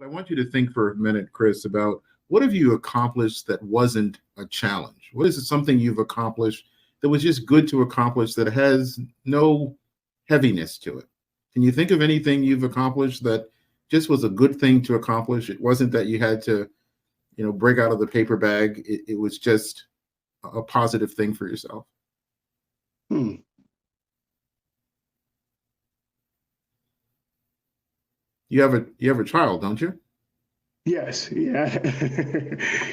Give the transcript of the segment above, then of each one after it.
But I want you to think for a minute, Chris, about what have you accomplished that wasn't a challenge? What is it something you've accomplished that was just good to accomplish that has no heaviness to it? Can you think of anything you've accomplished that just was a good thing to accomplish? It wasn't that you had to, break out of the paper bag. It was just a positive thing for yourself. Hmm. You have a child, don't you? Yes, yeah.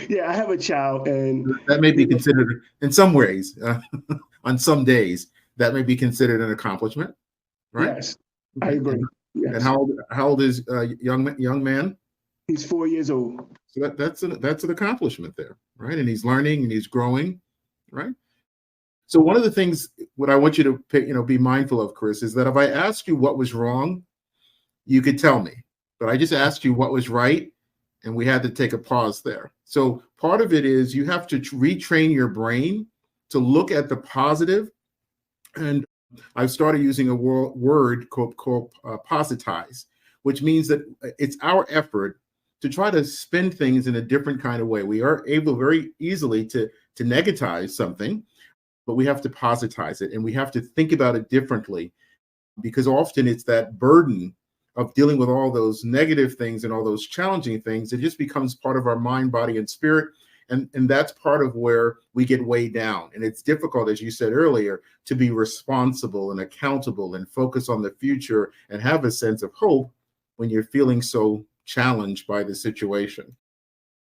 Yeah, I have a child, and That may be considered in some ways, on some days, that may be considered an accomplishment, right? yes, I Okay. agree. And Yes. how old is young man? He's 4 years old. So that's an accomplishment there, right? And he's learning and he's growing, right? So one of the things what I want you to be mindful of, Chris, is that if I asked you what was wrong, you could tell me. But I just asked you what was right, and we had to take a pause there. So part of it is you have to retrain your brain to look at the positive. And I've started using a word called positize, which means that it's our effort to try to spin things in a different kind of way. We are able very easily to negatize something, but we have to positize it, and we have to think about it differently, because often it's that burden of dealing with all those negative things and all those challenging things. It just becomes part of our mind, body, and spirit. And that's part of where we get weighed down. And it's difficult, as you said earlier, to be responsible and accountable and focus on the future and have a sense of hope when you're feeling so challenged by the situation.